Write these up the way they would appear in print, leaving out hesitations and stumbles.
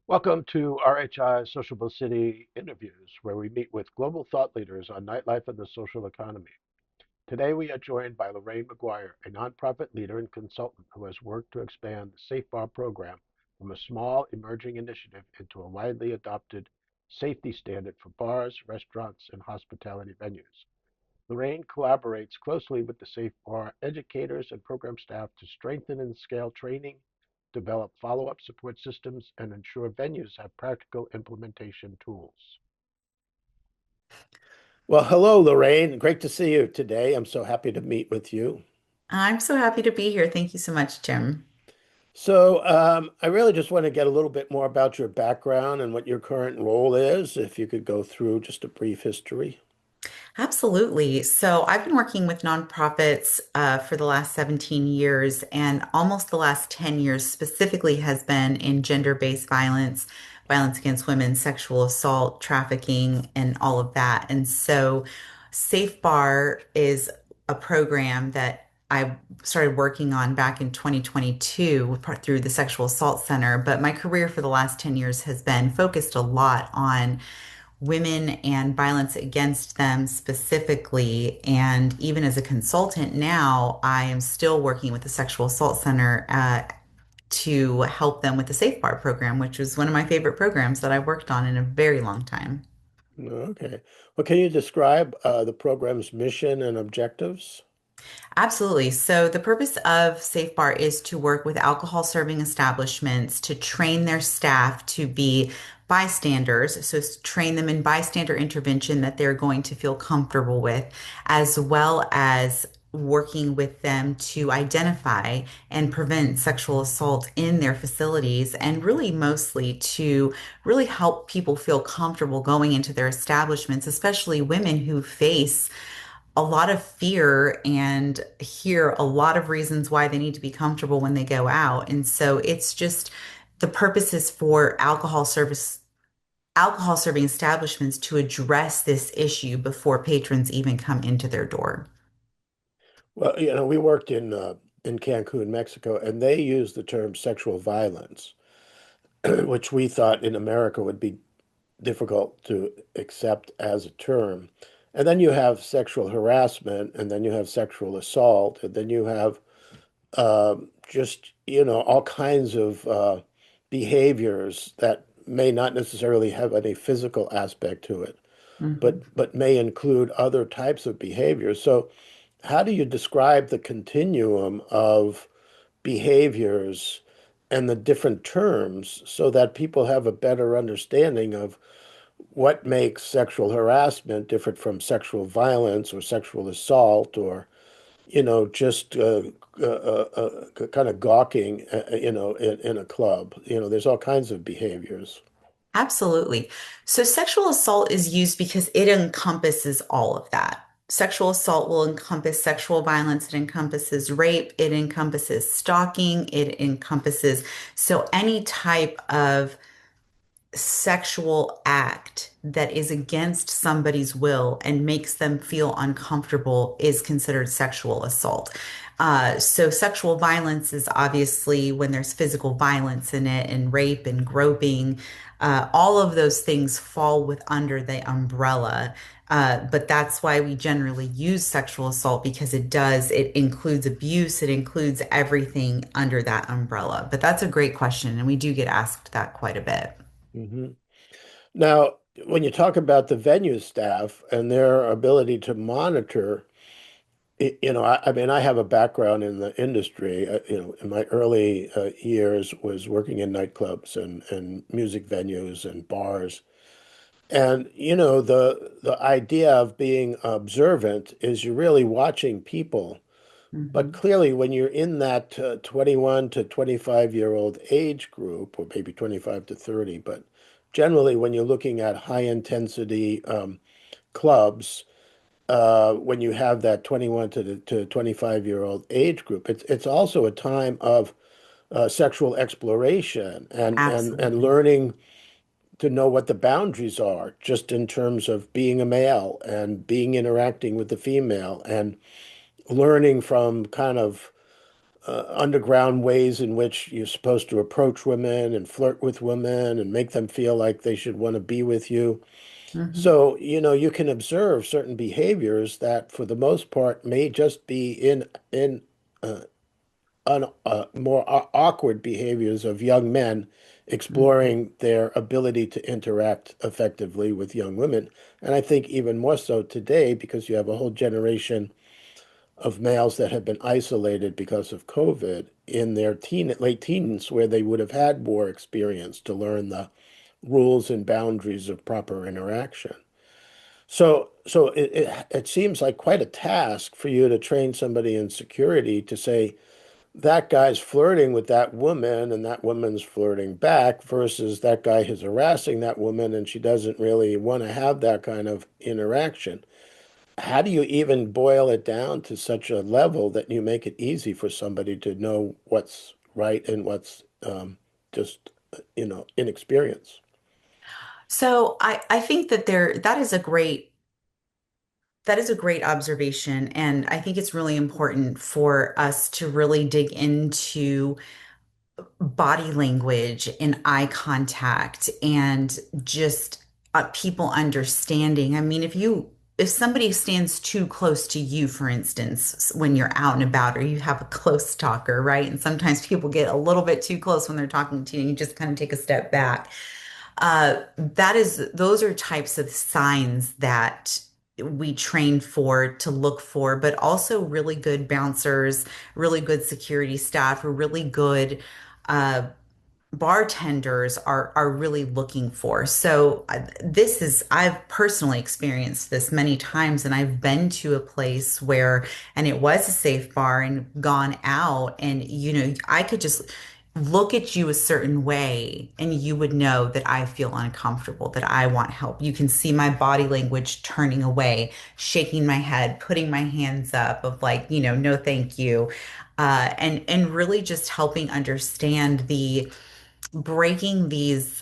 Welcome to RHI Sociable City Interviews, where we meet with global thought leaders on nightlife and the social economy. Today, we are joined by Lorraine McGuire, a nonprofit leader and consultant who has worked to expand the SafeBar program from a small emerging initiative into a widely adopted safety standard for bars, restaurants, and hospitality venues. Lorraine collaborates closely with the SafeBar educators and program staff to strengthen and scale training, develop follow-up support systems, and ensure venues have practical implementation tools. Well, hello, Lorraine. Great to see you today. I'm so happy to meet with you. I'm so happy to be here. Thank you so much, Jim. I really just want to get a little bit more about your background and what your current role is. If you could go through just a brief history. Absolutely. So I've been working with nonprofits for the last 17 years, and almost the last 10 years specifically has been in gender-based violence, violence against women, sexual assault, trafficking, and all of that. And so Safe Bar is a program that I started working on back in 2022 through the Sexual Assault Center. But my career for the last 10 years has been focused a lot on women and violence against them specifically. And even as a consultant now, I am still working with the Sexual Assault Center to help them with the Safe Bar program, which was one of my favorite programs that I've worked on in a very long time. Okay. Well, can you describe the program's mission and objectives? Absolutely. So the purpose of Safe Bar is to work with alcohol serving establishments to train their staff to be bystanders. So train them in bystander intervention that they're going to feel comfortable with, as well as working with them to identify and prevent sexual assault in their facilities, and really mostly to really help people feel comfortable going into their establishments, especially women who face a lot of fear and hear a lot of reasons why they need to be comfortable when they go out. And so it's just the purpose is for alcohol serving establishments to address this issue before patrons even come into their door. Well, we worked in Cancun, Mexico, and they used the term sexual violence, which we thought in America would be difficult to accept as a term. And then you have sexual harassment, and then you have sexual assault, and then you have just, all kinds of behaviors that may not necessarily have any physical aspect to it, Mhm. but may include other types of behaviors. So, how do you describe the continuum of behaviors and the different terms so that people have a better understanding of what makes sexual harassment different from sexual violence or sexual assault or, just kind of gawking, in a club? There's all kinds of behaviors. Absolutely. So sexual assault is used because it encompasses all of that. Sexual assault will encompass sexual violence, it encompasses rape, it encompasses stalking, it encompasses so any type of sexual act that is against somebody's will and makes them feel uncomfortable is considered sexual assault. So sexual violence is obviously when there's physical violence in it, and rape and groping, all of those things fall with under the umbrella. But that's why we generally use sexual assault because it includes abuse, it includes everything under that umbrella. But that's a great question, and we do get asked that quite a bit. hmm Now, when you talk about the venue staff and their ability to monitor, I mean, I have a background in the industry. In my early years was working in nightclubs and music venues and bars. And the idea of being observant is you're really watching people. But Mhm. clearly, when you're in that 21 to 25-year-old age group, or maybe 25 to 30, but generally when you're looking at high intensity clubs, when you have that 21 to 25-year-old age group, it's also a time of sexual exploration and Absolutely. learning to know what the boundaries are, just in terms of being a male and being interacting with the female and learning from kind of underground ways in which you're supposed to approach women and flirt with women and make them feel like they should want to be with you. Hmm. So, you can observe certain behaviors that, for the most part, may just be in uh, more awkward behaviors of young men exploring their ability to interact effectively with young women. And I think even more so today, because you have a whole generation of males that have been isolated because of COVID in their late teens, where they would have had more experience to learn the rules and boundaries of proper interaction. So it seems like quite a task for you to train somebody in security to say that guy's flirting with that woman and that woman's flirting back versus that guy is harassing that woman and she doesn't really want to have that kind of interaction. How do you even boil it down to such a level that you make it easy for somebody to know what's right and what's just, inexperience? So I think that that is a great observation. And I think it's really important for us to really dig into body language and eye contact and just people understanding. I mean, if somebody stands too close to you, for instance, when you're out and about or you have a close talker, right? And sometimes people get a little bit too close when they're talking to you and you just kind of take a step back. Those are types of signs that we train for to look for, but also really good bouncers, really good security staff, or really good uh, bartenders are really looking for. So I've personally experienced this many times, and I've been to a place where, and it was a safe bar and gone out, and I could just look at you a certain way and you would know that I feel uncomfortable, that I want help. You can see my body language turning away, shaking my head, putting my hands up of like, no, thank you. And really just helping understand the breaking these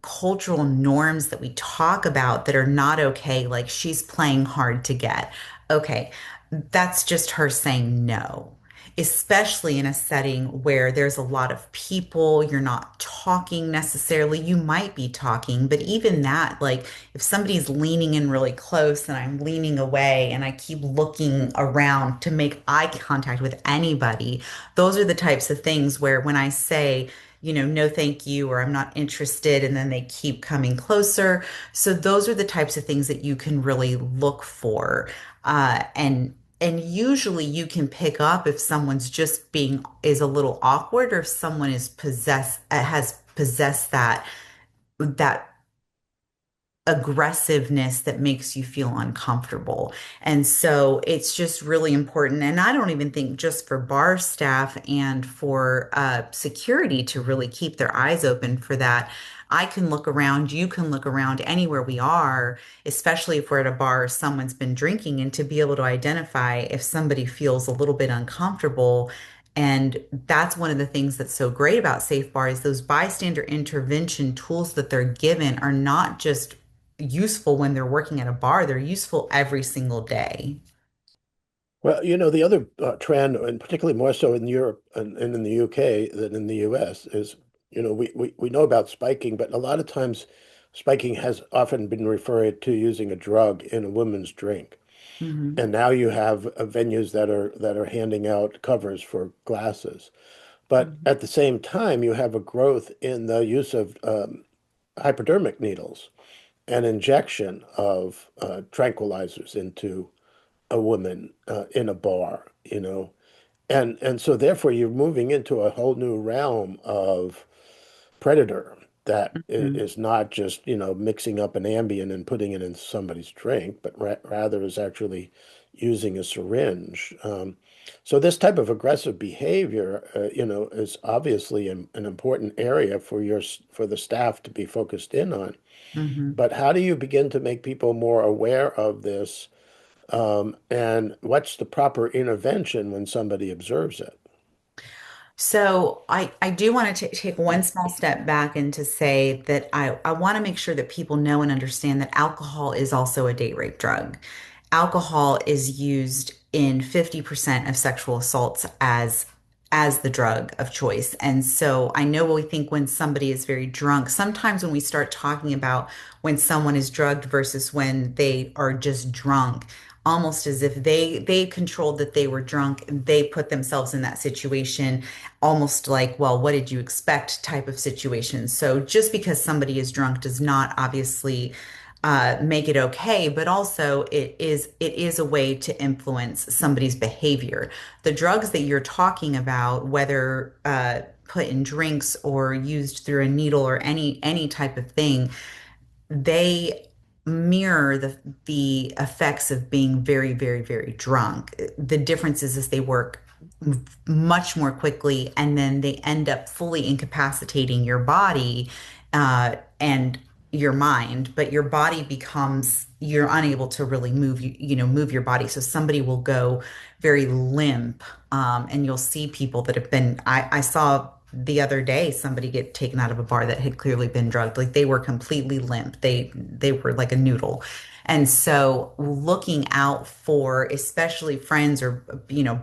cultural norms that we talk about that are not okay, like she's playing hard to get. Okay, that's just her saying no, especially in a setting where there's a lot of people, you're not talking necessarily. You might be talking, but even that, like if somebody's leaning in really close and I'm leaning away and I keep looking around to make eye contact with anybody, those are the types of things where when I say, no, thank you, or I'm not interested, and then they keep coming closer. So those are the types of things that you can really look for. And usually you can pick up if someone's just being is a little awkward or if someone is has possessed that aggressiveness that makes you feel uncomfortable. And so it's just really important. And I don't even think just for bar staff and for security to really keep their eyes open for that. I can look around, you can look around anywhere we are, especially if we're at a bar, someone's been drinking, and to be able to identify if somebody feels a little bit uncomfortable. And that's one of the things that's so great about SafeBar is those bystander intervention tools that they're given are not just useful when they're working at a bar. They're useful every single day. Well, the other trend, and particularly more so in Europe and in the UK than in the US, is, we know about spiking, but a lot of times spiking has often been referred to using a drug in a woman's drink. Hmm. And now you have venues that are handing out covers for glasses. But Hmm. at the same time, you have a growth in the use of hypodermic needles and injection of tranquilizers into a woman in a bar, and so therefore you're moving into a whole new realm of predator that Hmm. is not just, mixing up an Ambien and putting it in somebody's drink, but rather is actually using a syringe. So this type of aggressive behavior, is obviously an important area for the staff to be focused in on. Hmm. But how do you begin to make people more aware of this? And what's the proper intervention when somebody observes it? So I do want to take one small step back and to say that I want to make sure that people know and understand that alcohol is also a date rape drug. Alcohol is used in 50% of sexual assaults as the drug of choice. And so I know we think when somebody is very drunk, sometimes when we start talking about when someone is drugged versus when they are just drunk, almost as if they controlled that they were drunk and they put themselves in that situation, almost like, well, what did you expect type of situation. So just because somebody is drunk does not obviously make it okay, but also it is a way to influence somebody's behavior. The drugs that you're talking about, whether put in drinks or used through a needle or any type of thing, they mirror the effects of being very, very, very drunk. The difference is they work much more quickly, and then they end up fully incapacitating your body and your mind, but your body becomes you're unable to really move move your body. So somebody will go very limp, and you'll see people that have been. I saw the other day somebody get taken out of a bar that had clearly been drugged. Like they were completely limp. They were like a noodle. And so looking out for especially friends or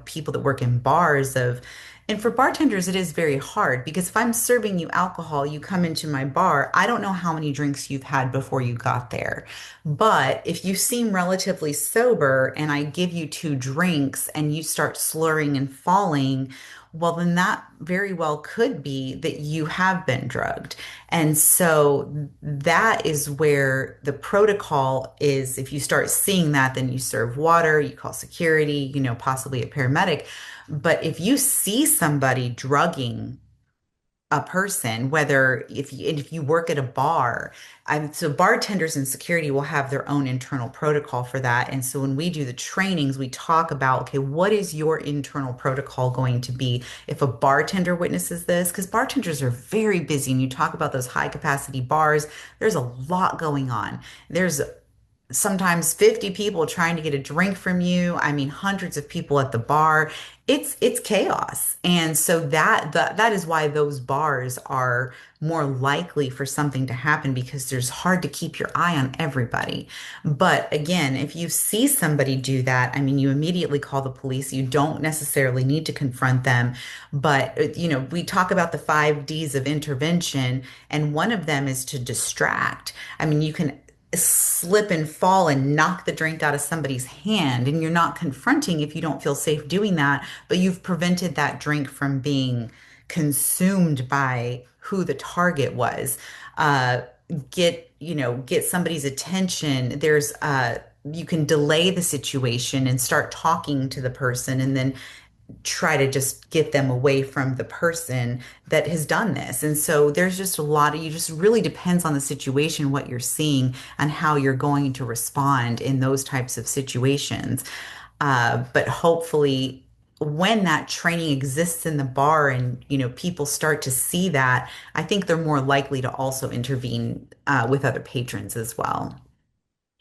people that work in bars of and for bartenders it is very hard because if I'm serving you alcohol, you come into my bar, I don't know how many drinks you've had before you got there. But if you seem relatively sober and I give you two drinks and you start slurring and falling, well, then that very well could be that you have been drugged. And so that is where the protocol is. If you start seeing that, then you serve water, you call security, possibly a paramedic. But if you see somebody drugging a person, whether if you work at a bar, so bartenders and security will have their own internal protocol for that. And so when we do the trainings, we talk about, okay, what is your internal protocol going to be if a bartender witnesses this? Because bartenders are very busy, and you talk about those high capacity bars, there's a lot going on. There's sometimes 50 people trying to get a drink from you. I mean, hundreds of people at the bar. It's chaos. And so that is why those bars are more likely for something to happen because there's hard to keep your eye on everybody. But again, if you see somebody do that, I mean, you immediately call the police. You don't necessarily need to confront them. But, we talk about the 5 Ds of intervention, and one of them is to distract. I mean, you can slip and fall and knock the drink out of somebody's hand, and you're not confronting if you don't feel safe doing that, but you've prevented that drink from being consumed by who the target was. uh get somebody's attention. You can delay the situation and start talking to the person, and then try to just get them away from the person that has done this. And so there's just a lot of, you just really depends on the situation, what you're seeing and how you're going to respond in those types of situations. But hopefully when that training exists in the bar and, people start to see that, I think they're more likely to also intervene, with other patrons as well.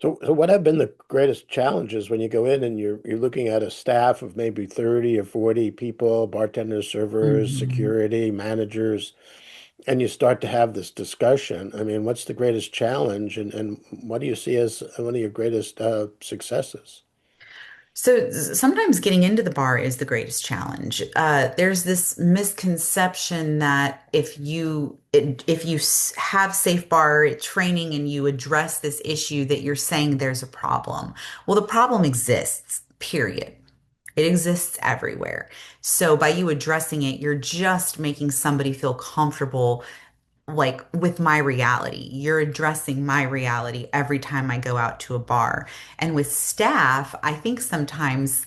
So what have been the greatest challenges when you go in and you're looking at a staff of maybe 30 or 40 people, bartenders, servers, Mhm. security, managers, and you start to have this discussion? I mean, what's the greatest challenge and what do you see as one of your greatest successes? So sometimes getting into the bar is the greatest challenge. There's this misconception that if you have safe bar training and you address this issue, that you're saying there's a problem. Well, the problem exists, period. It exists everywhere. So by you addressing it, you're just making somebody feel comfortable like with my reality. You're addressing my reality every time I go out to a bar. And with staff, I think sometimes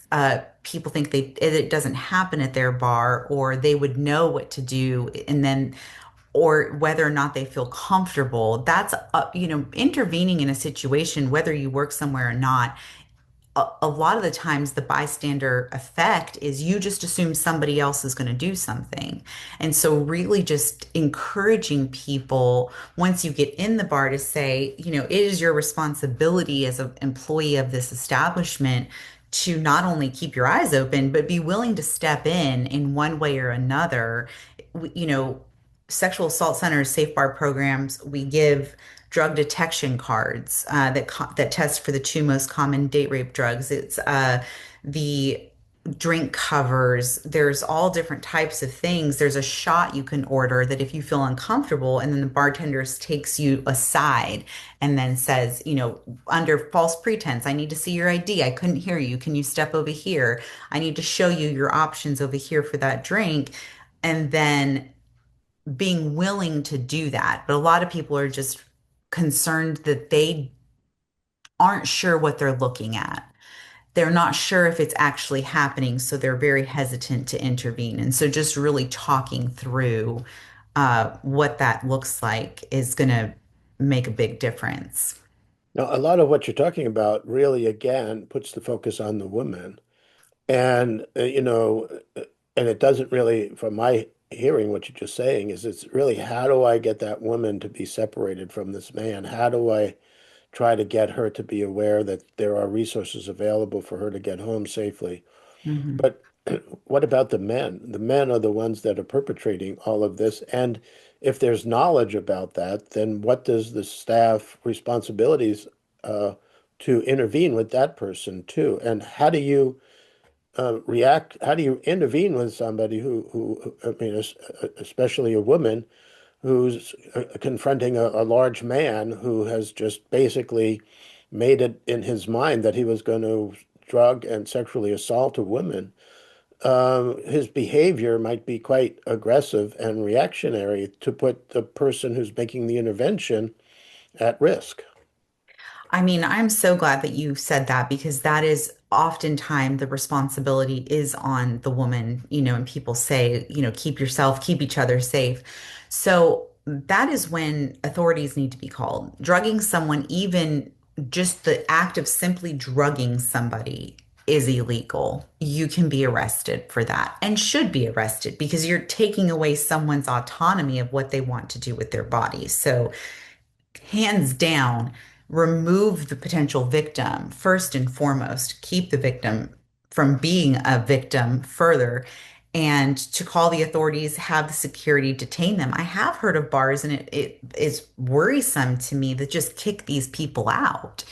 people think it doesn't happen at their bar, or they would know what to do, and then or whether or not they feel comfortable. That's intervening in a situation, whether you work somewhere or not. A lot of the times the bystander effect is you just assume somebody else is going to do something. And so really just encouraging people once you get in the bar to say, it is your responsibility as an employee of this establishment to not only keep your eyes open, but be willing to step in one way or another. You know, sexual assault centers, safe bar programs, we give drug detection cards that test for the two most common date rape drugs. It's the drink covers. There's all different types of things. There's a shot you can order that if you feel uncomfortable, and then the bartender takes you aside and then says, under false pretense, I need to see your ID. I couldn't hear you. Can you step over here? I need to show you your options over here for that drink. And then being willing to do that. But a lot of people are just concerned that they aren't sure what they're looking at. They're not sure if it's actually happening, so they're very hesitant to intervene. And so just really talking through what that looks like is going to make a big difference. Now, a lot of what you're talking about really, again, puts the focus on the woman. And, and it doesn't really, from my hearing what you're just saying, is it's really how do I get that woman to be separated from this man? How do I try to get her to be aware that there are resources available for her to get home safely? Mhm. But what about the men? The men are the ones that are perpetrating all of this. And if there's knowledge about that, then what does the staff responsibilities uh, to intervene with that person too? And how do you react? How do you intervene with somebody I mean, especially a woman who's confronting a large man who has just basically made it in his mind that he was going to drug and sexually assault a woman? His behavior might be quite aggressive and reactionary to put the person who's making the intervention at risk. I mean, I'm so glad that you said that because that is oftentimes the responsibility is on the woman, and people say, keep yourself, keep each other safe. So that is when authorities need to be called. Drugging someone, even just the act of simply drugging somebody is illegal. You can be arrested for that and should be arrested because you're taking away someone's autonomy of what they want to do with their body. So hands down, remove the potential victim first and foremost, keep the victim from being a victim further, and to call the authorities, have the security detain them. I have heard of bars, and it is worrisome to me that just kick these people out.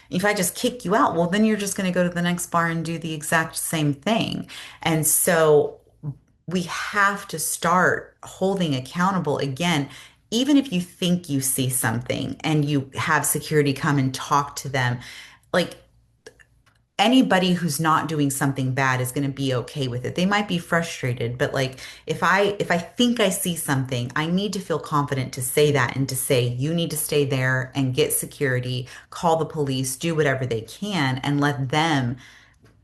If I just kick you out, well, then you're just going to go to the next bar and do the exact same thing. And so we have to start holding accountable again. Even if you think you see something and you have security come and talk to them, like anybody who's not doing something bad is going to be okay with it. They might be frustrated, but like if I think I see something, I need to feel confident to say that and to say you need to stay there and get security, call the police, do whatever they can and let them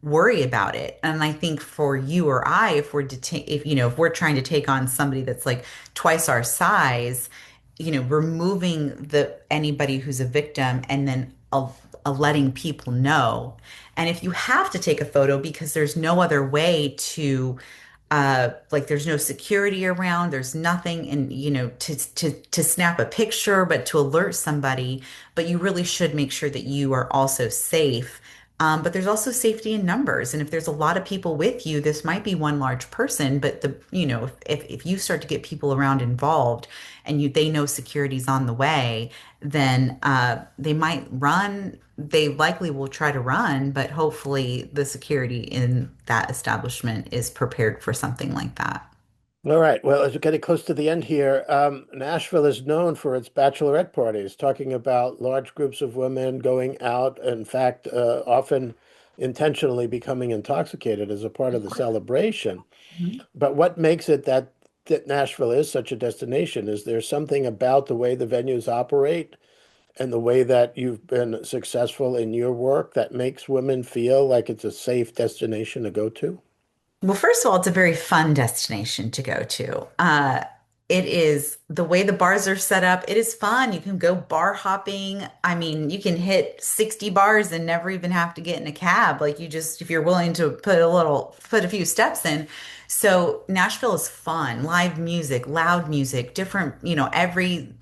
worry about it. And I think for you or I, if we're if we're trying to take on somebody that's like twice our size, removing the anybody who's a victim and then letting people know. And if you have to take a photo because there's no other way to like there's no security around, there's nothing and to snap a picture, but to alert somebody, but you really should make sure that you are also safe. But there's also safety in numbers. And if there's a lot of people with you, this might be one large person, but if you start to get people around involved and they know security's on the way, then they might run. They likely will try to run, but hopefully the security in that establishment is prepared for something like that. All right. Well, as we're getting close to the end here, Nashville is known for its bachelorette parties, talking about large groups of women going out, in fact, often intentionally becoming intoxicated as a part of the celebration. Mhm. But what makes it that Nashville is such a destination? Is there something about the way the venues operate and the way that you've been successful in your work that makes women feel like it's a safe destination to go to? Well, first of all, it's a very fun destination to go to. It is the way the bars are set up. It is fun. You can go bar hopping. I mean, you can hit 60 bars and never even have to get in a cab. Like you just, if you're willing to put a few steps in. So Nashville is fun. Live music, loud music, different, every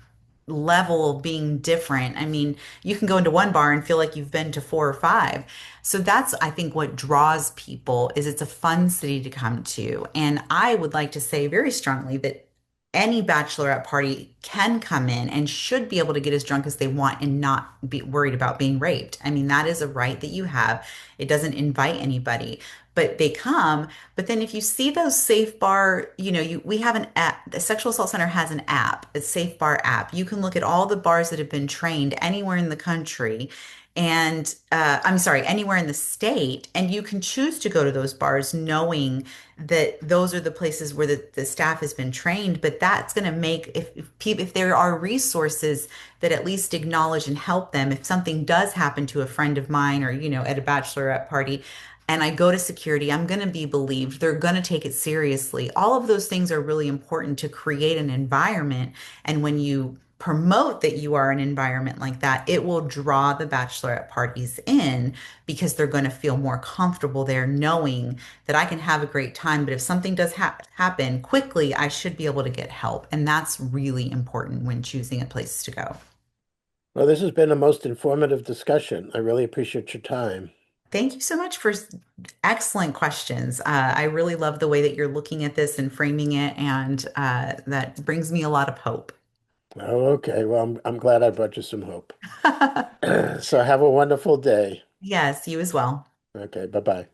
level being different. I mean, you can go into one bar and feel like you've been to four or five. So that's, I think, what draws people is it's a fun city to come to. And I would like to say very strongly that any bachelorette party can come in and should be able to get as drunk as they want and not be worried about being raped. I mean, that is a right that you have. It doesn't invite anybody, but they come. But then if you see those safe bar, we have an app. The Sexual Assault Center has an app, a safe bar app. You can look at all the bars that have been trained anywhere in the country and I'm sorry, anywhere in the state, and you can choose to go to those bars knowing that those are the places where the staff has been trained. But that's going to make if there are resources that at least acknowledge and help them if something does happen to a friend of mine or at a bachelorette party. And I go to security, I'm going to be believed. They're going to take it seriously. All of those things are really important to create an environment. And when you promote that you are an environment like that, it will draw the bachelorette parties in because they're going to feel more comfortable there knowing that I can have a great time. But if something does happen quickly, I should be able to get help. And that's really important when choosing a place to go. Well, this has been a most informative discussion. I really appreciate your time. Thank you so much for excellent questions. I really love the way that you're looking at this and framing it, and that brings me a lot of hope. Oh, okay. Well, I'm glad I brought you some hope. So have a wonderful day. Yes, you as well. Okay, bye-bye.